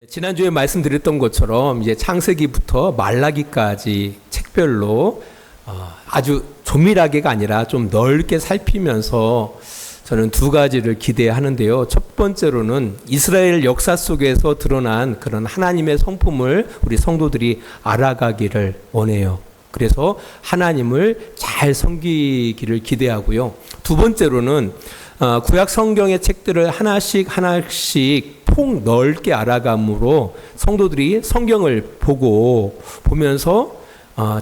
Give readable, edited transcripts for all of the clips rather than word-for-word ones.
지난주에 말씀드렸던 것처럼 이제 창세기부터 말라기까지 책별로 아주 조밀하게가 아니라 좀 넓게 살피면서 저는 두 가지를 기대하는데요. 첫 번째로는 이스라엘 역사 속에서 드러난 그런 하나님의 성품을 우리 성도들이 알아가기를 원해요. 그래서 하나님을 잘 섬기기를 기대하고요. 두 번째로는 구약 성경의 책들을 하나씩 폭 넓게 알아감으로 성도들이 성경을 보면서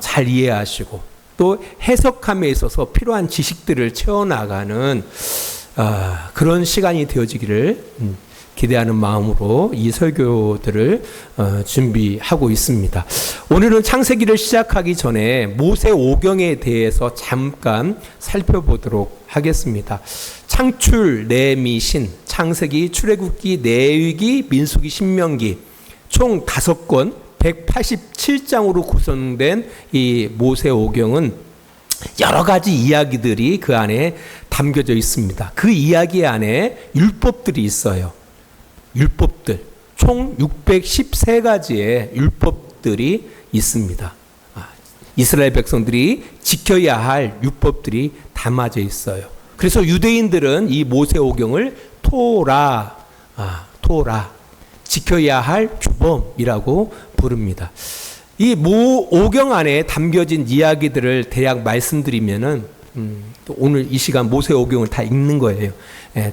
잘 이해하시고 또 해석함에 있어서 필요한 지식들을 채워나가는 그런 시간이 되어지기를 기대하는 마음으로 이 설교들을 준비하고 있습니다. 오늘은 창세기를 시작하기 전에 모세 오경에 대해서 잠깐 살펴보도록 하겠습니다. 창출, 내미, 신, 창세기, 출애굽기, 레위기, 민수기, 신명기 총 5권 187장으로 구성된 이 모세 오경은 여러 가지 이야기들이 그 안에 담겨져 있습니다. 그 이야기 안에 율법들이 있어요. 율법들 총 613가지의 율법들이 있습니다. 이스라엘 백성들이 지켜야 할 율법들이 담아져 있어요. 그래서 유대인들은 이 모세오경을 토라 지켜야 할 규범이라고 부릅니다. 이 오경 안에 담겨진 이야기들을 대략 말씀드리면은 오늘 이 시간 모세오경을 다 읽는 거예요.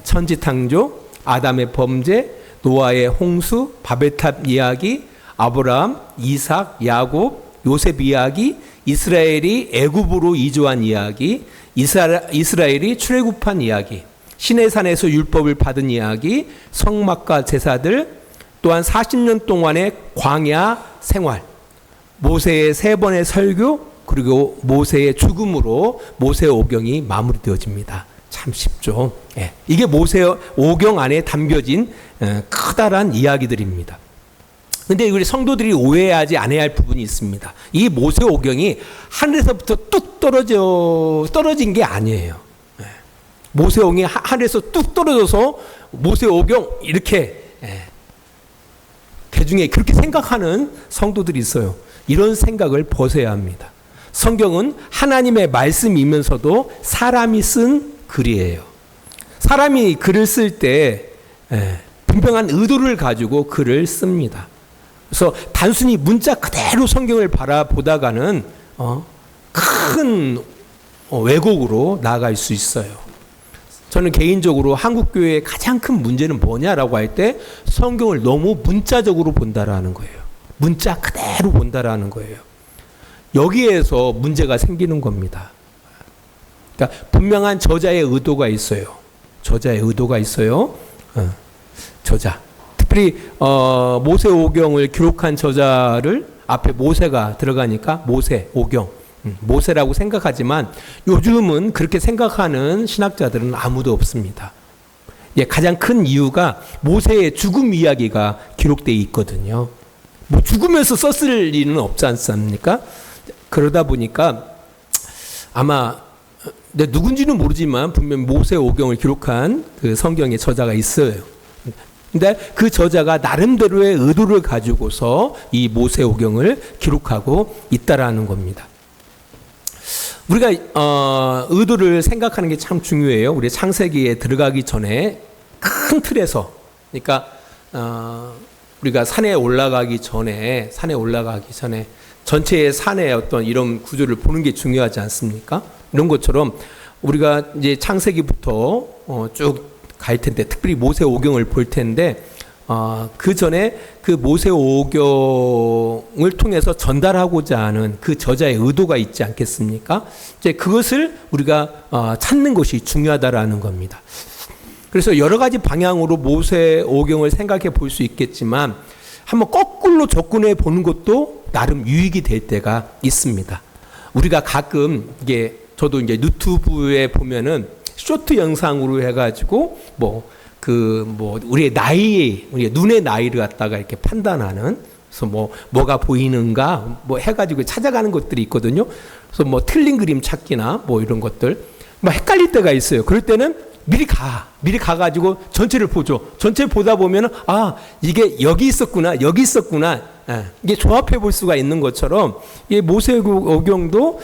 천지창조, 아담의 범죄, 노아의 홍수, 바벨탑 이야기, 아브라함, 이삭, 야곱, 요셉 이야기, 이스라엘이 애굽으로 이주한 이야기, 이스라엘이 출애굽한 이야기, 시내산에서 율법을 받은 이야기, 성막과 제사들, 또한 40년 동안의 광야 생활, 모세의 3번의 설교, 그리고 모세의 죽음으로 모세오경이 마무리되어집니다. 참 쉽죠. 이게 모세오경 안에 담겨진 커다란 이야기들입니다. 근데 우리 성도들이 오해하지 않아야 할 부분이 있습니다. 이 모세오경이 하늘에서부터 뚝 떨어진 게 아니에요. 모세오경이 하늘에서 뚝 떨어져서 모세오경 이렇게 대중에 그렇게 생각하는 성도들이 있어요. 이런 생각을 벗어야 합니다. 성경은 하나님의 말씀이면서도 사람이 쓴 글이에요. 사람이 글을 쓸 때 분명한 의도를 가지고 글을 씁니다. 그래서 단순히 문자 그대로 성경을 바라보다가는 큰 왜곡으로 나아갈 수 있어요. 저는 개인적으로 한국교회의 가장 큰 문제는 뭐냐라고 할 때 성경을 너무 문자적으로 본다라는 거예요. 문자 그대로 본다라는 거예요. 여기에서 문제가 생기는 겁니다. 그러니까 분명한 저자의 의도가 있어요. 저자. 특별히 모세오경을 기록한 저자를 앞에 모세가 들어가니까 모세오경, 모세라고 생각하지만 요즘은 그렇게 생각하는 신학자들은 아무도 없습니다. 가장 큰 이유가 모세의 죽음 이야기가 기록되어 있거든요. 뭐 죽으면서 썼을 리는 없지 않습니까? 그러다 보니까 아마 누군지는 모르지만 분명 모세오경을 기록한 그 성경의 저자가 있어요. 근데 그 저자가 나름대로의 의도를 가지고서 이 모세오경을 기록하고 있다라는 겁니다. 우리가 의도를 생각하는 게 참 중요해요. 우리 창세기에 들어가기 전에 큰 틀에서, 그러니까 우리가 산에 올라가기 전에 전체의 산의 어떤 이런 구조를 보는 게 중요하지 않습니까? 이런 것처럼 우리가 이제 창세기부터 쭉 갈 텐데, 특별히 모세오경을 볼 텐데, 그 전에 그 모세오경을 통해서 전달하고자 하는 그 저자의 의도가 있지 않겠습니까? 이제 그것을 우리가 찾는 것이 중요하다라는 겁니다. 그래서 여러 가지 방향으로 모세오경을 생각해 볼 수 있겠지만, 한번 거꾸로 접근해 보는 것도 나름 유익이 될 때가 있습니다. 우리가 가끔 저도 이제 유튜브에 보면은 쇼트 영상으로 해가지고 우리의 눈의 나이를 갖다가 이렇게 판단하는, 그래서 뭐가 보이는가 해가지고 찾아가는 것들이 있거든요. 그래서 틀린 그림 찾기나 이런 것들 헷갈릴 때가 있어요. 그럴 때는 미리 가가지고 전체를 보죠. 전체를 보다 보면은 이게 여기 있었구나. 이게 조합해 볼 수가 있는 것처럼 이 모세오경도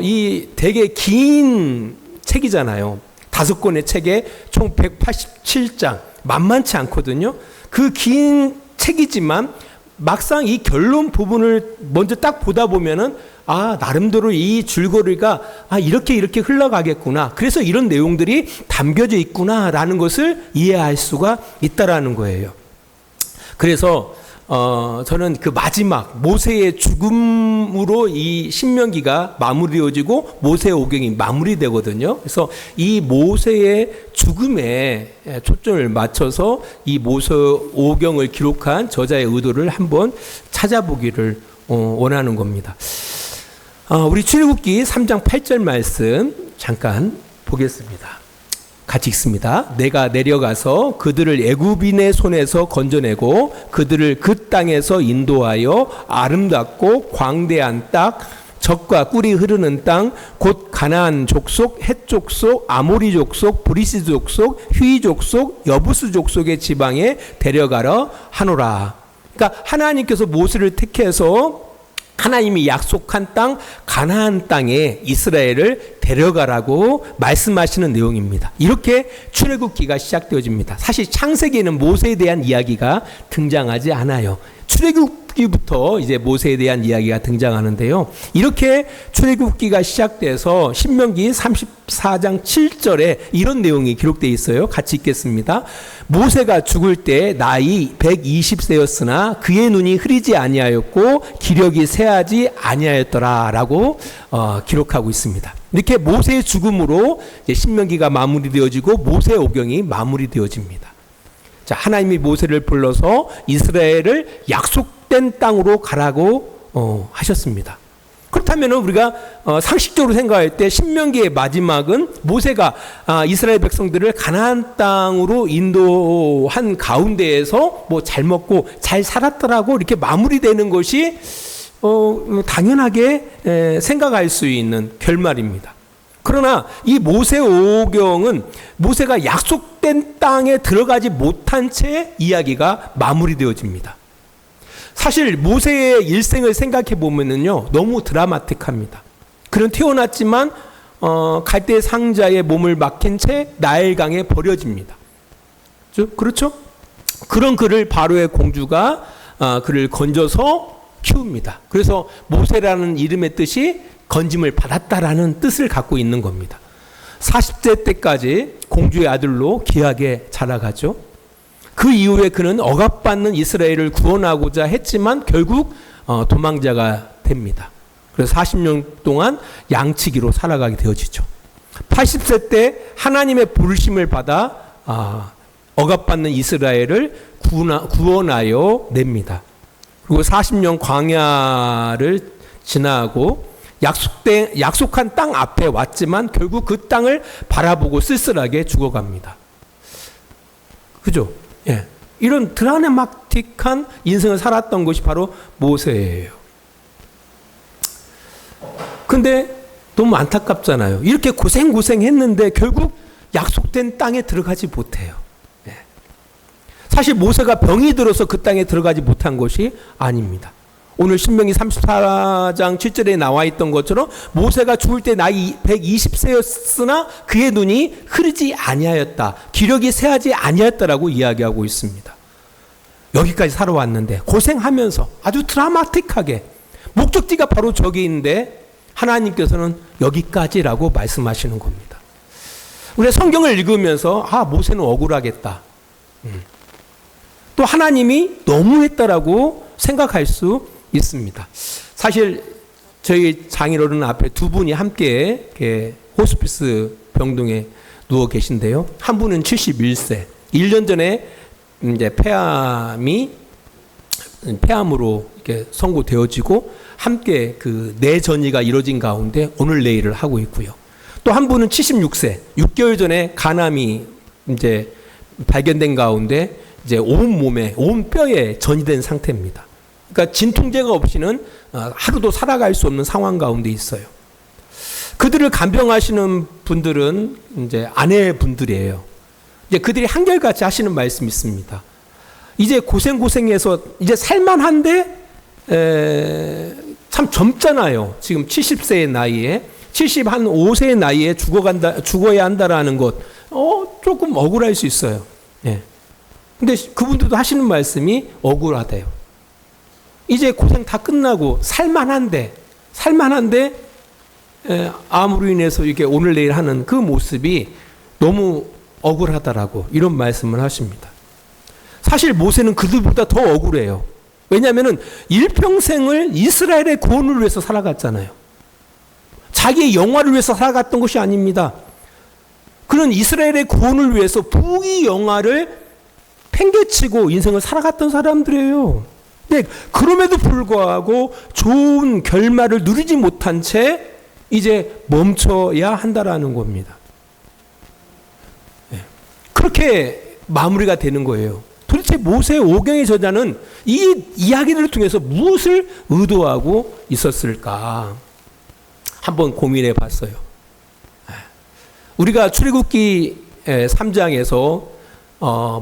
이 되게 긴 책이잖아요. 5권의 책에 총 187장, 만만치 않거든요. 그 긴 책이지만 막상 이 결론 부분을 먼저 딱 보다 보면은 나름대로 이 줄거리가 이렇게 흘러가겠구나. 그래서 이런 내용들이 담겨져 있구나라는 것을 이해할 수가 있다라는 거예요. 그래서 저는 그 마지막 모세의 죽음으로 이 신명기가 마무리되어지고 모세오경이 마무리되거든요. 그래서 이 모세의 죽음에 초점을 맞춰서 이 모세오경을 기록한 저자의 의도를 한번 찾아보기를 원하는 겁니다. 우리 출애굽기 3장 8절 말씀 잠깐 보겠습니다. 같이 읽습니다. 내가 내려가서 그들을 애굽인의 손에서 건져내고 그들을 그 땅에서 인도하여 아름답고 광대한 땅, 젖과 꿀이 흐르는 땅, 곧 가나안 족속, 헷 족속, 아모리 족속, 브리스 족속, 휘 족속, 여부스 족속의 지방에 데려가려 하노라. 그러니까 하나님께서 모세를 택해서 하나님이 약속한 땅 가나안 땅에 이스라엘을 데려가라고 말씀하시는 내용입니다. 이렇게 출애굽기가 시작되어집니다. 사실 창세기에는 모세에 대한 이야기가 등장하지 않아요. 출애굽기부터 이제 모세에 대한 이야기가 등장하는데요. 이렇게 출애굽기가 시작돼서 신명기 34장 7절에 이런 내용이 기록되어 있어요. 같이 읽겠습니다. 모세가 죽을 때 나이 120세였으나 그의 눈이 흐리지 아니하였고 기력이 쇠하지 아니하였더라라고 기록하고 있습니다. 이렇게 모세의 죽음으로 이제 신명기가 마무리되어지고 모세오경이 마무리되어집니다. 자, 하나님이 모세를 불러서 이스라엘을 약속된 땅으로 가라고 하셨습니다. 그렇다면 우리가 상식적으로 생각할 때 신명기의 마지막은 모세가 이스라엘 백성들을 가나안 땅으로 인도한 가운데에서 뭐 잘 먹고 잘 살았더라고 이렇게 마무리되는 것이 당연하게 생각할 수 있는 결말입니다. 그러나 이 모세오경은 모세가 약속된 땅에 들어가지 못한 채 이야기가 마무리되어집니다. 사실 모세의 일생을 생각해 보면은요 너무 드라마틱합니다. 그는 태어났지만 갈대 상자에 몸을 맡긴 채 나일강에 버려집니다. 그렇죠? 그런 그를 바로의 공주가 그를 건져서 키웁니다. 그래서 모세라는 이름의 뜻이 건짐을 받았다라는 뜻을 갖고 있는 겁니다. 40세 때까지 공주의 아들로 귀하게 자라가죠. 그 이후에 그는 억압받는 이스라엘을 구원하고자 했지만 결국 도망자가 됩니다. 그래서 40년 동안 양치기로 살아가게 되어지죠. 80세 때 하나님의 부르심을 받아 억압받는 이스라엘을 구원하여 냅니다. 그리고 40년 광야를 지나고 약속한 땅 앞에 왔지만 결국 그 땅을 바라보고 쓸쓸하게 죽어갑니다. 그죠? 예. 이런 드라마틱한 인생을 살았던 것이 바로 모세예요. 근데 너무 안타깝잖아요. 이렇게 고생했는데 결국 약속된 땅에 들어가지 못해요. 예. 사실 모세가 병이 들어서 그 땅에 들어가지 못한 것이 아닙니다. 오늘 신명기 34장 7절에 나와 있던 것처럼 모세가 죽을 때 나이 120세였으나 그의 눈이 흐르지 아니하였다. 기력이 쇠하지 아니하였다라고 이야기하고 있습니다. 여기까지 살아왔는데 고생하면서 아주 드라마틱하게 목적지가 바로 저기 있는데 하나님께서는 여기까지라고 말씀하시는 겁니다. 우리가 성경을 읽으면서 모세는 억울하겠다. 또 하나님이 너무했다라고 생각할 수 있습니다. 사실 저희 장인어른 앞에 두 분이 함께 호스피스 병동에 누워 계신데요. 한 분은 71세. 1년 전에 이제 폐암으로 이렇게 선고되어지고 함께 그 뇌전이가 이루어진 가운데 오늘 내일을 하고 있고요. 또 한 분은 76세. 6개월 전에 간암이 이제 발견된 가운데 이제 온 뼈에 전이 된 상태입니다. 그러니까 진통제가 없이는 하루도 살아갈 수 없는 상황 가운데 있어요. 그들을 간병하시는 분들은 이제 아내분들이에요. 이제 그들이 한결같이 하시는 말씀이 있습니다. 이제 고생해서 이제 살만한데 참 젊잖아요. 지금 70세의 나이에 75세의 나이에 죽어야 한다라는 것 조금 억울할 수 있어요. 예. 근데 그분들도 하시는 말씀이 억울하대요. 이제 고생 다 끝나고 살만한데 암으로 인해서 이렇게 오늘 내일 하는 그 모습이 너무 억울하다라고 이런 말씀을 하십니다. 사실 모세는 그들보다 더 억울해요. 왜냐하면 일평생을 이스라엘의 구원을 위해서 살아갔잖아요. 자기의 영화를 위해서 살아갔던 것이 아닙니다. 그는 이스라엘의 구원을 위해서 부귀 영화를 팽개치고 인생을 살아갔던 사람들이에요. 근데 그럼에도 불구하고 좋은 결말을 누리지 못한 채 이제 멈춰야 한다라는 겁니다. 그렇게 마무리가 되는 거예요. 도대체 모세의 오경의 저자는 이 이야기들을 통해서 무엇을 의도하고 있었을까? 한번 고민해 봤어요. 우리가 출애굽기 3장에서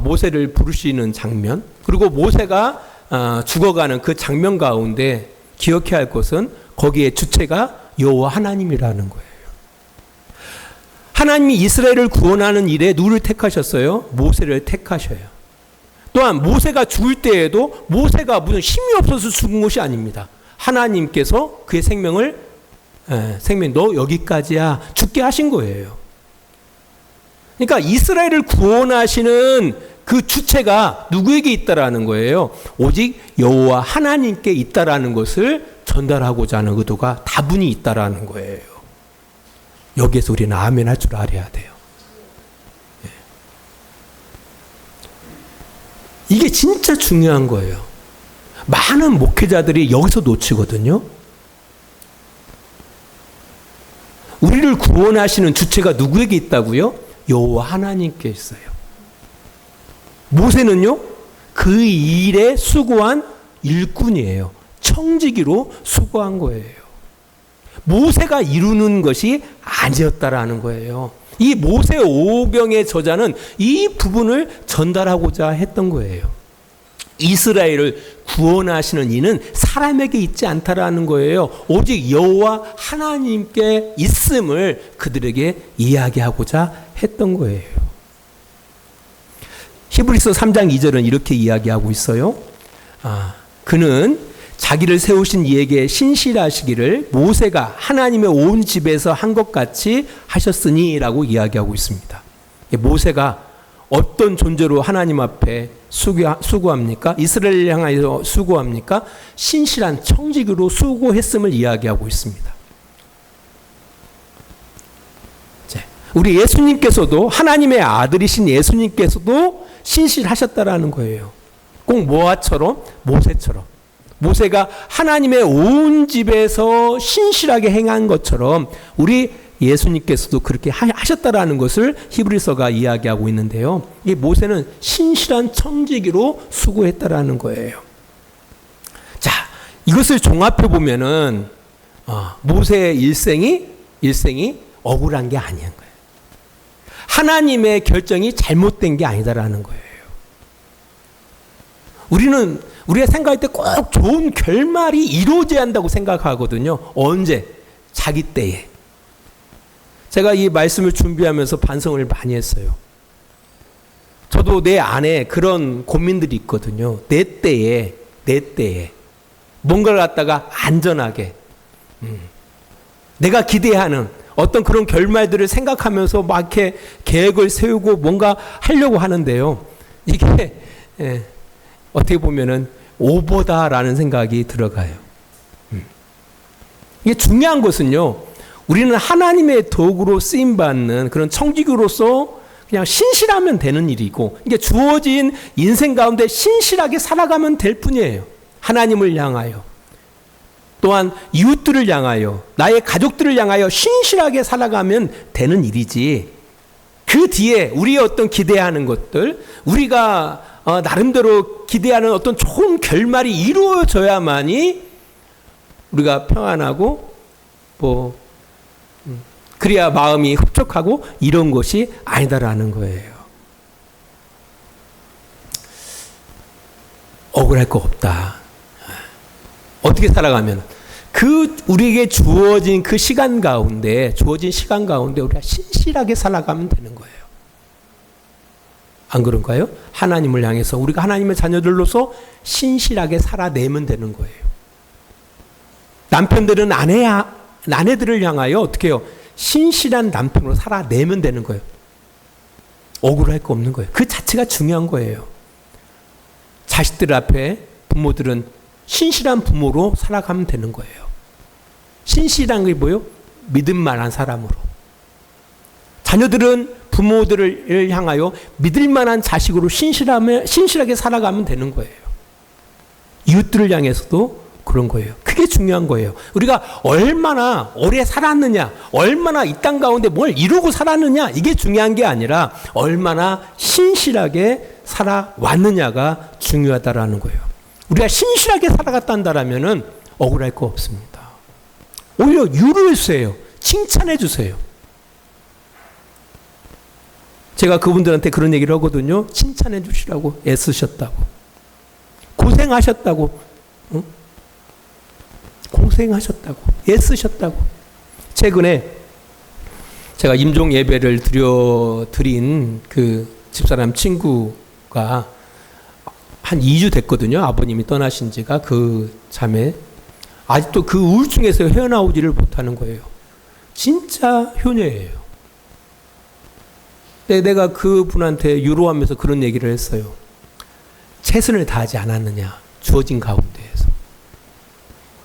모세를 부르시는 장면, 그리고 모세가 죽어가는 그 장면 가운데 기억해야 할 것은 거기에 주체가 여호와 하나님이라는 거예요. 하나님이 이스라엘을 구원하는 일에 누구를 택하셨어요? 모세를 택하셔요. 또한 모세가 죽을 때에도 모세가 무슨 힘이 없어서 죽은 것이 아닙니다. 하나님께서 그의 생명 너 여기까지야 죽게 하신 거예요. 그러니까 이스라엘을 구원하시는 그 주체가 누구에게 있다라는 거예요? 오직 여호와 하나님께 있다라는 것을 전달하고자 하는 의도가 다분히 있다라는 거예요. 여기에서 우리는 아멘 할 줄 알아야 돼요. 이게 진짜 중요한 거예요. 많은 목회자들이 여기서 놓치거든요. 우리를 구원하시는 주체가 누구에게 있다고요? 여호와 하나님께 있어요. 모세는요, 그 일에 수고한 일꾼이에요. 청지기로 수고한 거예요. 모세가 이루는 것이 아니었다라는 거예요. 이 모세 오경의 저자는 이 부분을 전달하고자 했던 거예요. 이스라엘을 구원하시는 이는 사람에게 있지 않다라는 거예요. 오직 여호와 하나님께 있음을 그들에게 이야기하고자 했던 거예요. 히브리서 3장 2절은 이렇게 이야기하고 있어요. 그는 자기를 세우신 이에게 신실하시기를 모세가 하나님의 온 집에서 한 것 같이 하셨으니 라고 이야기하고 있습니다. 모세가 어떤 존재로 하나님 앞에 수고합니까? 이스라엘을 향하여 수고합니까? 신실한 청지기로 수고했음을 이야기하고 있습니다. 우리 예수님께서도 하나님의 아들이신 예수님께서도 신실하셨다라는 거예요. 꼭 모세처럼. 모세가 하나님의 온 집에서 신실하게 행한 것처럼 우리 예수님께서도 그렇게 하셨다라는 것을 히브리서가 이야기하고 있는데요. 이 모세는 신실한 청지기로 수고했다라는 거예요. 자, 이것을 종합해 보면은 모세의 일생이 억울한 게 아닌 거예요. 하나님의 결정이 잘못된 게 아니다라는 거예요. 우리가 생각할 때 꼭 좋은 결말이 이루어져야 한다고 생각하거든요. 언제? 자기 때에. 제가 이 말씀을 준비하면서 반성을 많이 했어요. 저도 내 안에 그런 고민들이 있거든요. 내 때에 뭔가를 갖다가 안전하게 내가 기대하는 어떤 그런 결말들을 생각하면서 막 이렇게 계획을 세우고 뭔가 하려고 하는데요. 이게 어떻게 보면은 오버다라는 생각이 들어가요. 이게 중요한 것은요, 우리는 하나님의 도구로 쓰임받는 그런 청지기로서 그냥 신실하면 되는 일이고, 이게 주어진 인생 가운데 신실하게 살아가면 될 뿐이에요. 하나님을 향하여, 또한 이웃들을 향하여, 나의 가족들을 향하여 신실하게 살아가면 되는 일이지, 그 뒤에 우리의 어떤 기대하는 것들, 우리가 나름대로 기대하는 어떤 좋은 결말이 이루어져야만이 우리가 평안하고 그래야 마음이 흡족하고 이런 것이 아니다라는 거예요. 억울할 거 없다. 어떻게 살아가면 우리에게 주어진 그 시간 가운데 우리가 신실하게 살아가면 되는 거예요. 안 그런가요? 하나님을 향해서 우리가 하나님의 자녀들로서 신실하게 살아내면 되는 거예요. 남편들은 아내들을 향하여 어떻게 해요? 신실한 남편으로 살아내면 되는 거예요. 억울할 거 없는 거예요. 그 자체가 중요한 거예요. 자식들 앞에 부모들은 신실한 부모로 살아가면 되는 거예요. 신실한 게 뭐예요? 믿을 만한 사람으로. 자녀들은 부모들을 향하여 믿을 만한 자식으로 신실하게 살아가면 되는 거예요. 이웃들을 향해서도 그런 거예요. 그게 중요한 거예요. 우리가 얼마나 오래 살았느냐, 얼마나 이 땅 가운데 뭘 이루고 살았느냐, 이게 중요한 게 아니라 얼마나 신실하게 살아왔느냐가 중요하다라는 거예요. 우리가 신실하게 살아갔다 한다라면은 억울할 거 없습니다. 오히려 유로해 주세요. 칭찬해 주세요. 제가 그분들한테 그런 얘기를 하거든요. 칭찬해 주시라고. 애쓰셨다고. 고생하셨다고. 응? 고생하셨다고. 애쓰셨다고. 최근에 제가 임종 예배를 드린 그 집사람 친구가 한 2주 됐거든요. 아버님이 떠나신 지가 그 자매. 아직도 그 우울증에서 헤어나오지를 못하는 거예요. 진짜 효녀예요. 근데 내가 그분한테 유로하면서 그런 얘기를 했어요. 최선을 다하지 않았느냐. 주어진 가운데에서.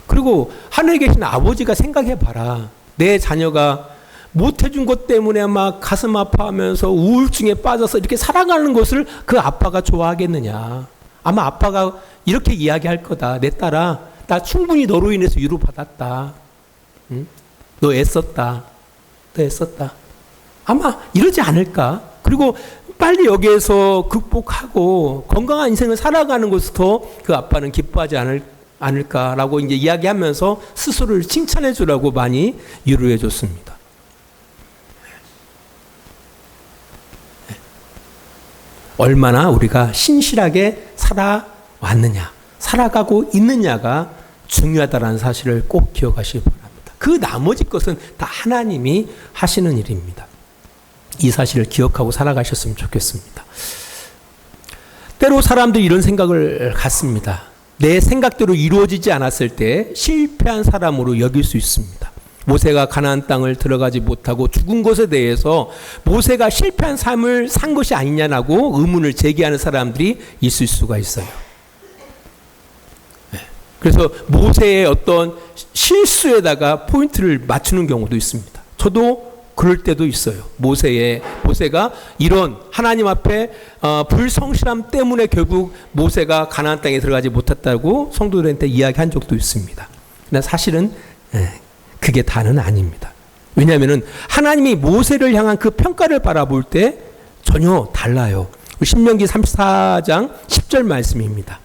그리고 하늘에 계신 아버지가 생각해봐라. 내 자녀가 못해준 것 때문에 막 가슴 아파하면서 우울증에 빠져서 이렇게 살아가는 것을 그 아빠가 좋아하겠느냐. 아마 아빠가 이렇게 이야기할 거다. 내 딸아, 나 충분히 너로 인해서 위로받았다. 응? 너 애썼다. 너 애썼다. 아마 이러지 않을까. 그리고 빨리 여기에서 극복하고 건강한 인생을 살아가는 것을 더 그 아빠는 기뻐하지 않을까라고 이제 이야기하면서 스스로를 칭찬해 주라고 많이 위로해 줬습니다. 얼마나 우리가 신실하게 살아왔느냐, 살아가고 있느냐가 중요하다는 사실을 꼭 기억하시기 바랍니다. 그 나머지 것은 다 하나님이 하시는 일입니다. 이 사실을 기억하고 살아가셨으면 좋겠습니다. 때로 사람들이 이런 생각을 갖습니다. 내 생각대로 이루어지지 않았을 때 실패한 사람으로 여길 수 있습니다. 모세가 가나안 땅을 들어가지 못하고 죽은 것에 대해서 모세가 실패한 삶을 산 것이 아니냐라고 의문을 제기하는 사람들이 있을 수가 있어요. 그래서 모세의 어떤 실수에다가 포인트를 맞추는 경우도 있습니다. 저도 그럴 때도 있어요. 모세가 이런 하나님 앞에 불성실함 때문에 결국 모세가 가나안 땅에 들어가지 못했다고 성도들한테 이야기한 적도 있습니다. 그러나 사실은 그게 다는 아닙니다. 왜냐하면 하나님이 모세를 향한 그 평가를 바라볼 때 전혀 달라요. 신명기 34장 10절 말씀입니다.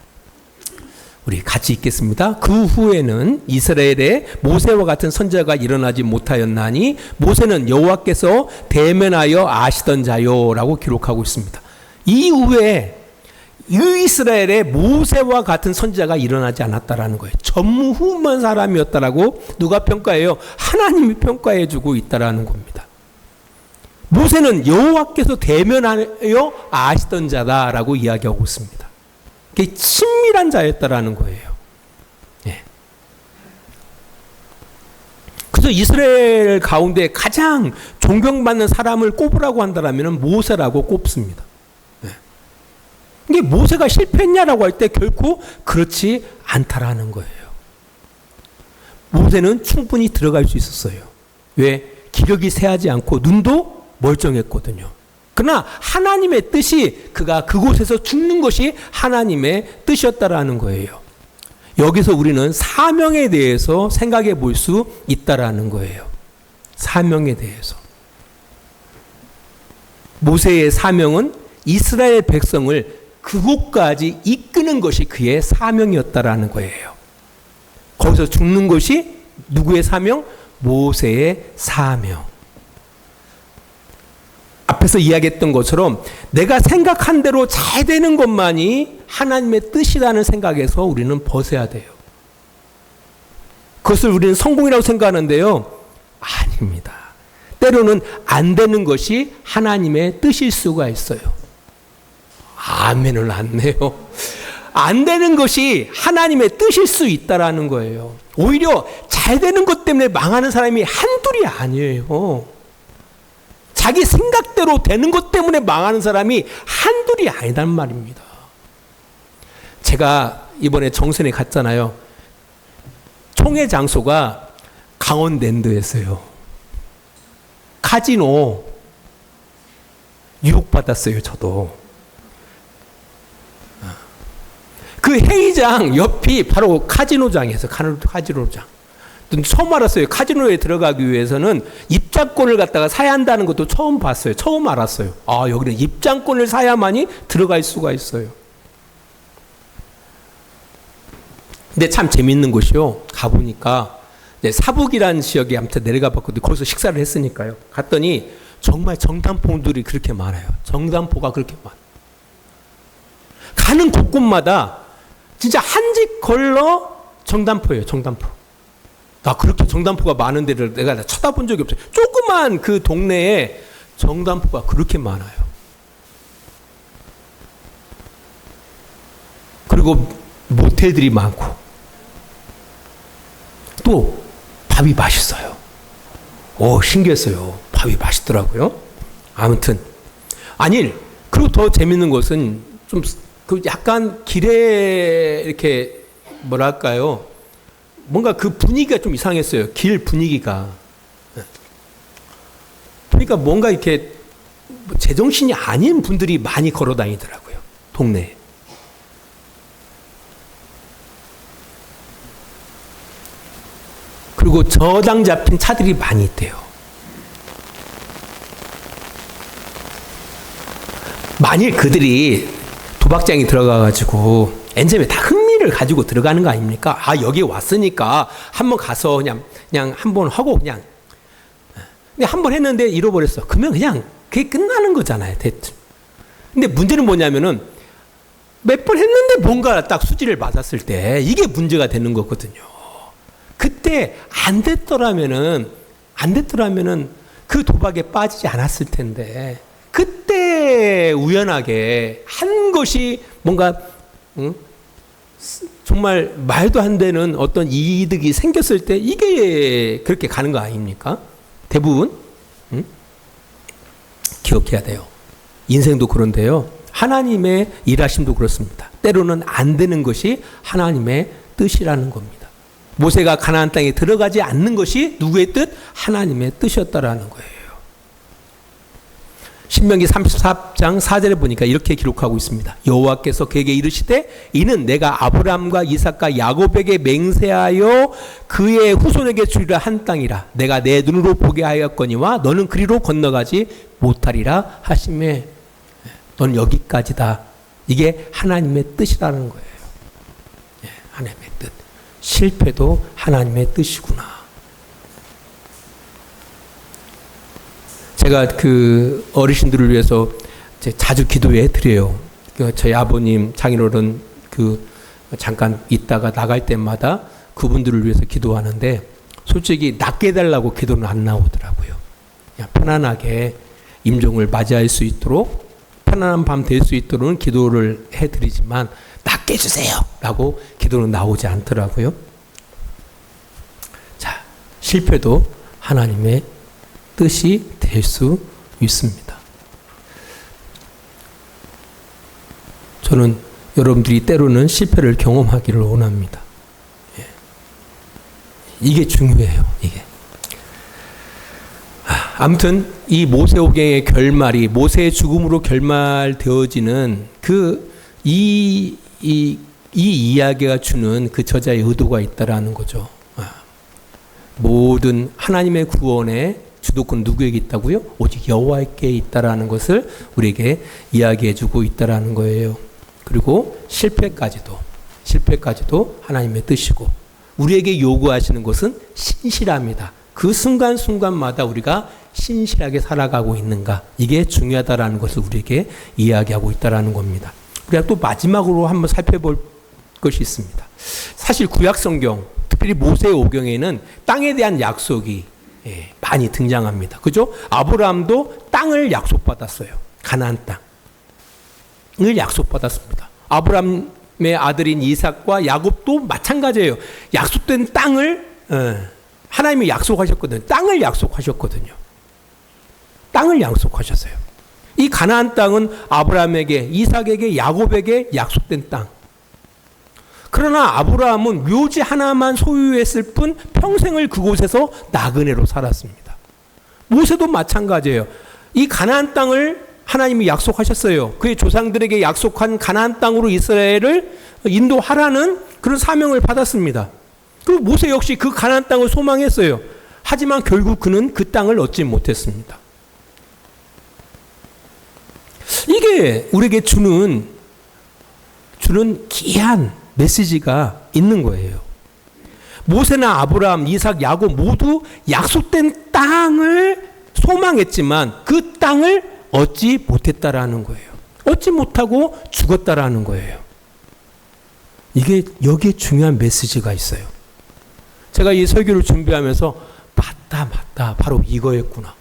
우리 같이 읽겠습니다. 그 후에는 이스라엘에 모세와 같은 선지자가 일어나지 못하였나니 모세는 여호와께서 대면하여 아시던 자요라고 기록하고 있습니다. 이후에 이스라엘에 모세와 같은 선지자가 일어나지 않았다라는 거예요. 전무후무한 사람이었다라고 누가 평가해요? 하나님이 평가해 주고 있다라는 겁니다. 모세는 여호와께서 대면하여 아시던 자다라고 이야기하고 있습니다. 그게 친밀한 자였다라는 거예요. 예. 그래서 이스라엘 가운데 가장 존경받는 사람을 꼽으라고 한다면 모세라고 꼽습니다. 예. 이게 모세가 실패했냐라고 할 때 결코 그렇지 않다라는 거예요. 모세는 충분히 들어갈 수 있었어요. 왜? 기력이 쇠하지 않고 눈도 멀쩡했거든요. 그러나 하나님의 뜻이 그가 그곳에서 죽는 것이 하나님의 뜻이었다라는 거예요. 여기서 우리는 사명에 대해서 생각해 볼 수 있다라는 거예요. 사명에 대해서. 모세의 사명은 이스라엘 백성을 그곳까지 이끄는 것이 그의 사명이었다라는 거예요. 거기서 죽는 것이 누구의 사명? 모세의 사명. 앞에서 이야기했던 것처럼 내가 생각한 대로 잘 되는 것만이 하나님의 뜻이라는 생각에서 우리는 벗어야 돼요. 그것을 우리는 성공이라고 생각하는데요. 아닙니다. 때로는 안 되는 것이 하나님의 뜻일 수가 있어요. 아멘을 안 내요. 안 되는 것이 하나님의 뜻일 수 있다라는 거예요. 오히려 잘 되는 것 때문에 망하는 사람이 한둘이 아니에요. 자기 생각대로 되는 것 때문에 망하는 사람이 한둘이 아니란 말입니다. 제가 이번에 정선에 갔잖아요. 총회 장소가 강원랜드였어요. 카지노 유혹받았어요, 저도. 그 회의장 옆이 바로 카지노장이었어요. 카지노장. 처음 알았어요. 카지노에 들어가기 위해서는 입장권을 갖다가 사야 한다는 것도 처음 봤어요. 처음 알았어요. 아, 여기는 입장권을 사야만이 들어갈 수가 있어요. 근데 참 재밌는 곳이요. 가보니까 사북이라는 지역에 아무튼 내려가 봤거든요. 거기서 식사를 했으니까요. 갔더니 정말 정단포들이 그렇게 많아요. 정단포가 그렇게 많아요. 가는 곳곳마다 진짜 한 집 걸러 정단포예요. 정단포. 나 그렇게 정단포가 많은 데를 내가 쳐다본 적이 없어요. 조그만 그 동네에 정단포가 그렇게 많아요. 그리고 모텔들이 많고 또 밥이 맛있어요. 신기했어요. 밥이 맛있더라고요. 아무튼 아니, 그리고 더 재밌는 것은 좀 그 약간 길에 이렇게 뭐랄까요, 뭔가 그 분위기가 좀 이상했어요. 길 분위기가. 그러니까 뭔가 이렇게 제정신이 아닌 분들이 많이 걸어 다니더라고요. 동네에. 그리고 저당 잡힌 차들이 많이 있대요. 만일 그들이 도박장에 들어가가지고 엔젤에 다 흥미를 가지고 들어가는 거 아닙니까? 아, 여기 왔으니까 한번 가서 그냥 한번 하고 그냥 한번 했는데 잃어버렸어. 그러면 그냥 그게 끝나는 거잖아요, 대충. 근데 문제는 뭐냐면은 몇 번 했는데 뭔가 딱 수지를 맞았을 때 이게 문제가 되는 거거든요. 그때 안 됐더라면은 그 도박에 빠지지 않았을 텐데, 그때 우연하게 한 것이 뭔가 정말 말도 안 되는 어떤 이득이 생겼을 때 이게 그렇게 가는 거 아닙니까? 대부분 기억해야 돼요. 인생도 그런데요. 하나님의 일하심도 그렇습니다. 때로는 안 되는 것이 하나님의 뜻이라는 겁니다. 모세가 가나안 땅에 들어가지 않는 것이 누구의 뜻? 하나님의 뜻이었다라는 거예요. 신명기 34장 4절에 보니까 이렇게 기록하고 있습니다. 여호와께서 그에게 이르시되 이는 내가 아브라함과 이삭과 야곱에게 맹세하여 그의 후손에게 주리라 한 땅이라. 내가 내 눈으로 보게 하였거니와 너는 그리로 건너가지 못하리라 하시매. 넌 여기까지다. 이게 하나님의 뜻이라는 거예요. 하나님의 뜻. 실패도 하나님의 뜻이구나. 제가 그 어르신들을 위해서 자주 기도해 드려요. 저희 아버님 장인어른 잠깐 있다가 나갈 때마다 그분들을 위해서 기도하는데, 솔직히 낫게 해달라고 기도는 안 나오더라고요. 그냥 편안하게 임종을 맞이할 수 있도록, 편안한 밤 될 수 있도록 기도를 해드리지만 낫게 해주세요 라고 기도는 나오지 않더라고요. 자, 실패도 하나님의 뜻이 될 수 있습니다. 저는 여러분들이 때로는 실패를 경험하기를 원합니다. 이게 중요해요. 이게. 아무튼 이 모세오경의 결말이, 모세의 죽음으로 결말되어지는 이 이야기가 주는 그 저자의 의도가 있다라는 거죠. 모든 하나님의 구원의 주도권 누구에게 있다고요? 오직 여호와께 있다라는 것을 우리에게 이야기해주고 있다라는 거예요. 그리고 실패까지도 하나님의 뜻이고, 우리에게 요구하시는 것은 신실합니다. 그 순간순간마다 우리가 신실하게 살아가고 있는가, 이게 중요하다라는 것을 우리에게 이야기하고 있다라는 겁니다. 우리가 또 마지막으로 한번 살펴볼 것이 있습니다. 사실 구약성경, 특별히 모세오경에는 땅에 대한 약속이 많이 등장합니다. 그죠? 아브라함도 땅을 약속받았어요. 가나안 땅을 약속받았습니다. 아브라함의 아들인 이삭과 야곱도 마찬가지예요. 약속된 땅을 하나님이 약속하셨거든요. 땅을 약속하셨거든요. 땅을 약속하셨어요. 이 가나안 땅은 아브라함에게, 이삭에게, 야곱에게 약속된 땅. 그러나 아브라함은 묘지 하나만 소유했을 뿐 평생을 그곳에서 나그네로 살았습니다. 모세도 마찬가지예요. 이 가나안 땅을 하나님이 약속하셨어요. 그의 조상들에게 약속한 가나안 땅으로 이스라엘을 인도하라는 그런 사명을 받았습니다. 그리고 모세 역시 그 가나안 땅을 소망했어요. 하지만 결국 그는 그 땅을 얻지 못했습니다. 이게 우리에게 주는 귀한 메시지가 있는 거예요. 모세나 아브라함, 이삭, 야곱 모두 약속된 땅을 소망했지만 그 땅을 얻지 못했다라는 거예요. 얻지 못하고 죽었다라는 거예요. 이게 여기에 중요한 메시지가 있어요. 제가 이 설교를 준비하면서 맞다 바로 이거였구나.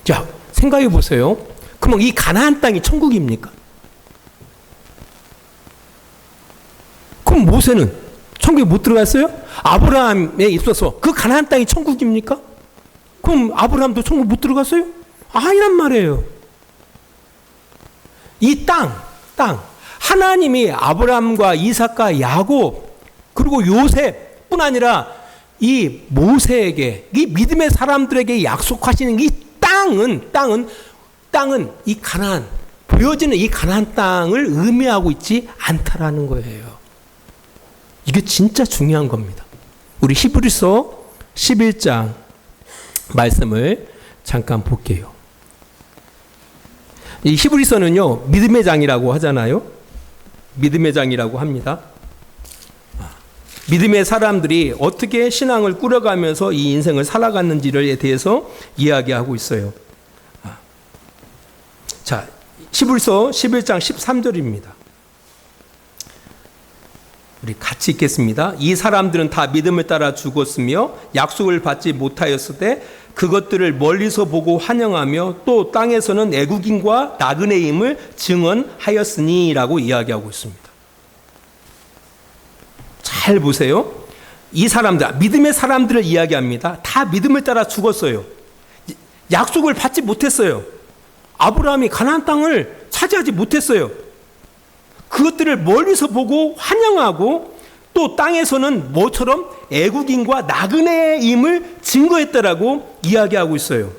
자, 생각해 보세요. 그럼 이 가나안 땅이 천국입니까? 그럼 모세는 천국에 못 들어갔어요? 아브라함에 있어서 그 가나안 땅이 천국입니까? 그럼 아브라함도 천국 못 들어갔어요? 아니란 말이에요. 이 땅 하나님이 아브라함과 이삭과 야곱 그리고 요셉뿐 아니라 이 모세에게, 이 믿음의 사람들에게 약속하시는 이 땅은 이 가나안, 보여지는 이 가나안 땅을 의미하고 있지 않다라는 거예요. 이게 진짜 중요한 겁니다. 우리 히브리서 11장 말씀을 잠깐 볼게요. 이 히브리서는요, 믿음의 장이라고 하잖아요. 믿음의 장이라고 합니다. 믿음의 사람들이 어떻게 신앙을 꾸려가면서 이 인생을 살아갔는지에 대해서 이야기하고 있어요. 자, 히브리서 11장 13절입니다. 우리 같이 읽겠습니다. 이 사람들은 다 믿음을 따라 죽었으며 약속을 받지 못하였을 때 그것들을 멀리서 보고 환영하며 또 땅에서는 애국인과 나그네임을 증언하였으니라고 이야기하고 있습니다. 잘 보세요. 이 사람들, 믿음의 사람들을 이야기합니다. 다 믿음을 따라 죽었어요. 약속을 받지 못했어요. 아브라함이 가나안 땅을 차지하지 못했어요. 그것들을 멀리서 보고 환영하고 또 땅에서는 뭐처럼 애국인과 나그네임을 증거했다라고 이야기하고 있어요.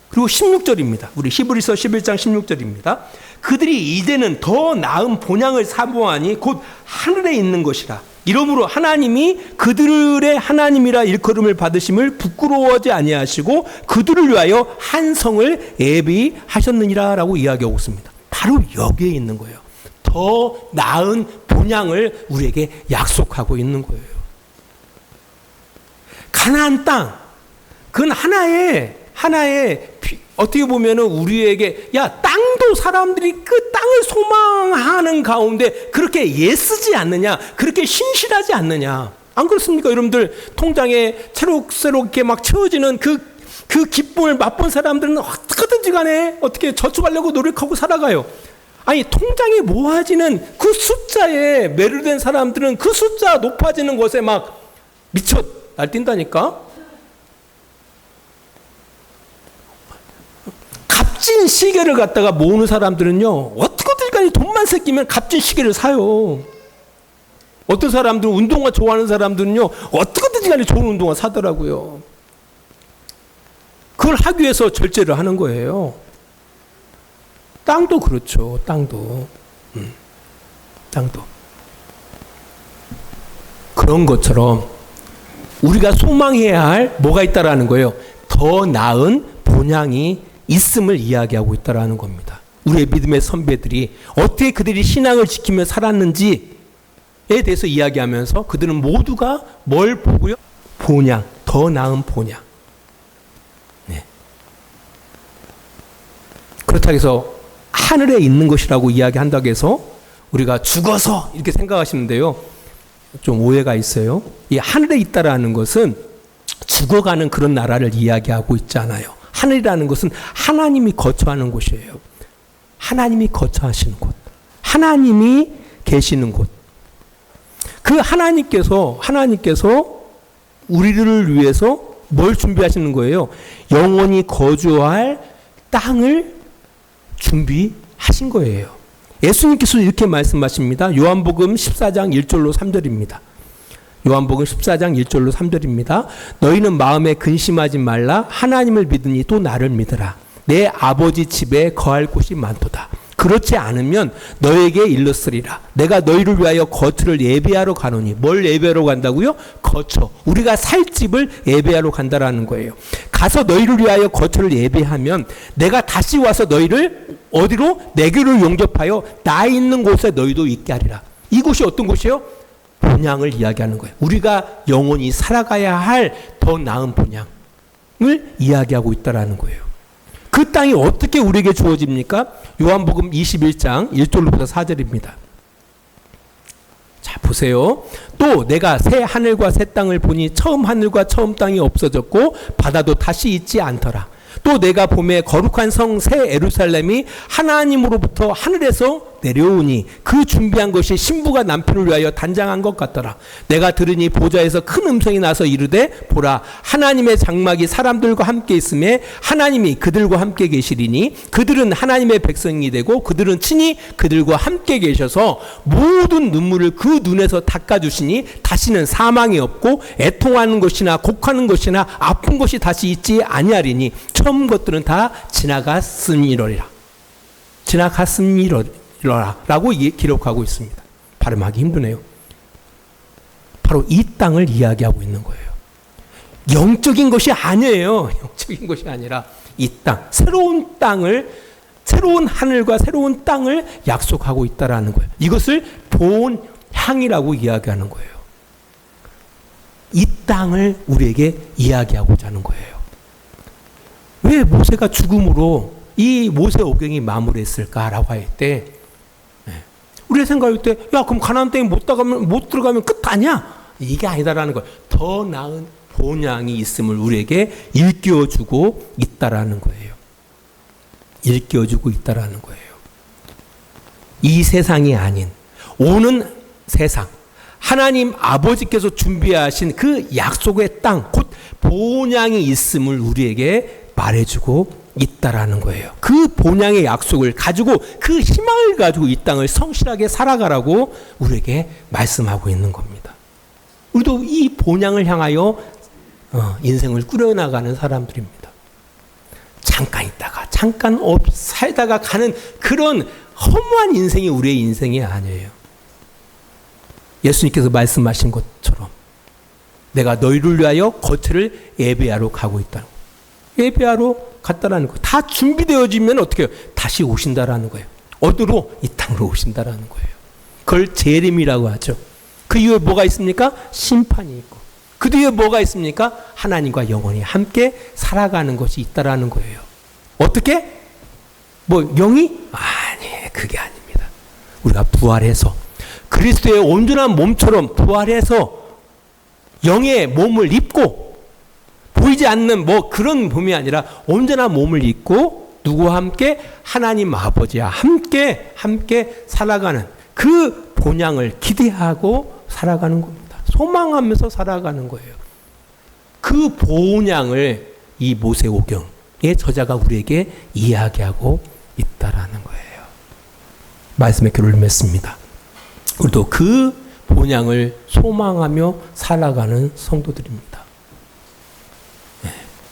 그리고 16절입니다. 우리 히브리서 11장 16절입니다. 그들이 이제는 더 나은 본향을 사모하니 곧 하늘에 있는 것이라. 이러므로 하나님이 그들의 하나님이라 일컬음을 받으심을 부끄러워하지 아니하시고 그들을 위하여 한 성을 예비하셨느니라 라고 이야기하고 있습니다. 바로 여기에 있는 거예요. 더 나은 본향을 우리에게 약속하고 있는 거예요. 가나안 땅, 그건 하나의 어떻게 보면은 우리에게 땅도 사람들이 그 땅을 소망하는 가운데 그렇게 애쓰지 않느냐, 그렇게 신실하지 않느냐, 안 그렇습니까? 여러분들 통장에 새록새록 이렇게 막 채워지는 그 기쁨을 맛본 사람들은 어떻게든지 간에 어떻게 저축하려고 노력하고 살아가요. 아니, 통장에 모아지는 그 숫자에 매료된 사람들은 그 숫자 높아지는 것에 막 미쳐 날뛴다니까. 값진 시계를 갖다가 모으는 사람들은요, 어떻게든 간에 돈만 생기면 값진 시계를 사요. 어떤 사람들은 운동화 좋아하는 사람들은요, 어떻게든 간에 좋은 운동화 사더라고요. 그걸 하기 위해서 절제를 하는 거예요. 땅도 그렇죠. 땅도 그런 것처럼 우리가 소망해야 할 뭐가 있다라는 거예요. 더 나은 본향이 있음을 이야기하고 있다라는 겁니다. 우리의 믿음의 선배들이 어떻게 그들이 신앙을 지키며 살았는지에 대해서 이야기하면서 그들은 모두가 뭘 보고요? 본향, 더 나은 본향. 네. 그렇다고 해서 하늘에 있는 것이라고 이야기한다고 해서 우리가 죽어서 이렇게 생각하시는데요. 좀 오해가 있어요. 이 하늘에 있다라는 것은 죽어가는 그런 나라를 이야기하고 있지 않아요. 하늘이라는 것은 하나님이 거처하는 곳이에요. 하나님이 거처하시는 곳. 하나님이 계시는 곳. 그 하나님께서 우리를 위해서 뭘 준비하시는 거예요? 영원히 거주할 땅을 준비하신 거예요. 예수님께서 이렇게 말씀하십니다. 요한복음 14장 1절로 3절입니다. 요한복음 14장 1절로 3절입니다. 너희는 마음에 근심하지 말라. 하나님을 믿으니 또 나를 믿으라. 내 아버지 집에 거할 곳이 많도다. 그렇지 않으면 너에게 일렀으리라. 내가 너희를 위하여 거처를 예비하러 가노니. 뭘 예비하러 간다고요? 거처. 우리가 살 집을 예비하러 간다라는 거예요. 가서 너희를 위하여 거처를 예비하면 내가 다시 와서 너희를 어디로? 내게로 용접하여 나 있는 곳에 너희도 있게 하리라. 이곳이 어떤 곳이에요? 본향을 이야기하는 거예요. 우리가 영원히 살아가야 할 더 나은 본향을 이야기하고 있다라는 거예요. 그 땅이 어떻게 우리에게 주어집니까? 요한복음 21장 1절로부터 4절입니다. 자, 보세요. 또 내가 새 하늘과 새 땅을 보니 처음 하늘과 처음 땅이 없어졌고 바다도 다시 있지 않더라. 또 내가 보매 거룩한 성 새 예루살렘이 하나님으로부터 하늘에서 내려오니 그 준비한 것이 신부가 남편을 위하여 단장한 것 같더라. 내가 들으니 보좌에서 큰 음성이 나서 이르되 보라 하나님의 장막이 사람들과 함께 있음에 하나님이 그들과 함께 계시리니 그들은 하나님의 백성이 되고 그들은 친히 그들과 함께 계셔서 모든 눈물을 그 눈에서 닦아주시니 다시는 사망이 없고 애통하는 것이나 곡하는 것이나 아픈 것이 다시 있지 아니하리니 처음 것들은 다 지나갔음이러리라. 라고 기록하고 있습니다. 발음하기 힘드네요. 바로 이 땅을 이야기하고 있는 거예요. 영적인 것이 아니에요. 영적인 것이 아니라 이 땅, 새로운 하늘과 새로운 땅을 약속하고 있다라는 거예요. 이것을 본향이라고 이야기하는 거예요. 이 땅을 우리에게 이야기하고자 하는 거예요. 왜 모세가 죽음으로 이 모세 오경이 마무리했을까라고 할 때, 우리가 생각할 때, 야, 그럼 가나안 땅에 못 들어가면 끝 아니야? 이게 아니다라는 거예요. 더 나은 본향이 있음을 우리에게 일깨워주고 있다라는 거예요. 일깨워주고 있다라는 거예요. 이 세상이 아닌 오는 세상, 하나님 아버지께서 준비하신 그 약속의 땅, 곧 본향이 있음을 우리에게 말해주고 있다라는 거예요. 그 본향의 약속을 가지고 그 희망을 가지고 이 땅을 성실하게 살아가라고 우리에게 말씀하고 있는 겁니다. 우리도 이 본향을 향하여 인생을 꾸려나가는 사람들입니다. 잠깐 있다가 잠깐 살다가 가는 그런 허무한 인생이 우리의 인생이 아니에요. 예수님께서 말씀하신 것처럼 내가 너희를 위하여 거처를 예배하러 가고 있다는 거예요. 예배하러 갔다라는 거예요. 다 준비되어지면 어떻게 해요? 다시 오신다라는 거예요. 어디로? 이 땅으로 오신다라는 거예요. 그걸 재림이라고 하죠. 그 이후에 뭐가 있습니까? 심판이 있고. 그 뒤에 뭐가 있습니까? 하나님과 영원히 함께 살아가는 것이 있다라는 거예요. 어떻게? 영이? 아니, 그게 아닙니다. 우리가 부활해서 그리스도의 온전한 몸처럼 부활해서 영의 몸을 입고 보이지 않는 그런 몸이 아니라 온전한 몸을 입고 누구와 함께? 하나님 아버지와 함께 살아가는 그 본향을 기대하고 살아가는 겁니다. 소망하면서 살아가는 거예요. 그 본향을 이 모세오경의 저자가 우리에게 이야기하고 있다라는 거예요. 말씀의 교를 맺습니다. 우리도 그 본향을 소망하며 살아가는 성도들입니다.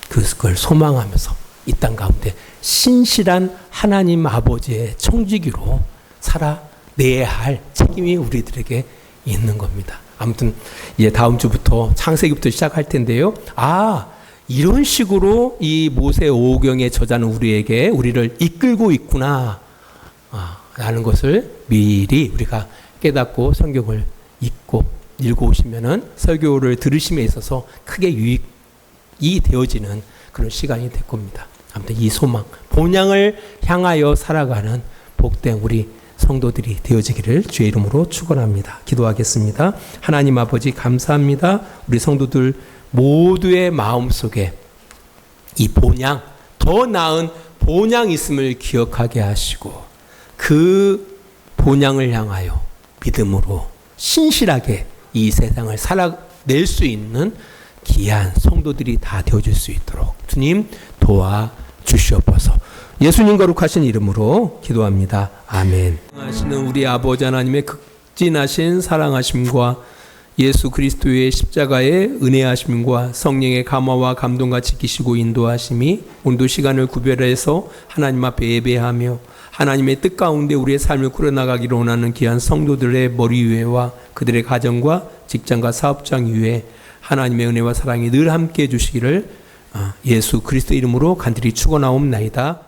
그걸 소망하면서 이 땅 가운데 신실한 하나님 아버지의 청지기로 살아내야 할 책임이 우리들에게 있는 겁니다. 아무튼 이제 다음 주부터 창세기부터 시작할 텐데요. 이런 식으로 이 모세 오경의 저자는 우리를 이끌고 있구나 라는 것을 미리 우리가 깨닫고 성경을 읽고 읽어오시면은 설교를 들으심에 있어서 크게 유익이 되어지는 그런 시간이 될 겁니다. 아무튼 이 소망, 본향을 향하여 살아가는 복된 우리 성도들이 되어지기를 주의 이름으로 축원합니다. 기도하겠습니다. 하나님 아버지 감사합니다. 우리 성도들 모두의 마음속에 이 본향, 더 나은 본향 있음을 기억하게 하시고 그 본향을 향하여 믿음으로 신실하게 이 세상을 살아낼 수 있는 귀한 성도들이 다 되어줄 수 있도록 주님 도와주시옵소서. 예수님 거룩하신 이름으로 기도합니다. 아멘. 하시는 우리 아버지 하나님의 극진하신 사랑하심과 예수 그리스도의 십자가의 은혜하심과 성령의 감화와 감동과 지키시고 인도하심이 오늘도 시간을 구별해서 하나님 앞에 예배하며 하나님의 뜻 가운데 우리의 삶을 꾸려나가기를 원하는 귀한 성도들의 머리 위에와 그들의 가정과 직장과 사업장 위에 하나님의 은혜와 사랑이 늘 함께해 주시기를 예수 그리스도 이름으로 간절히 축원하옵나이다.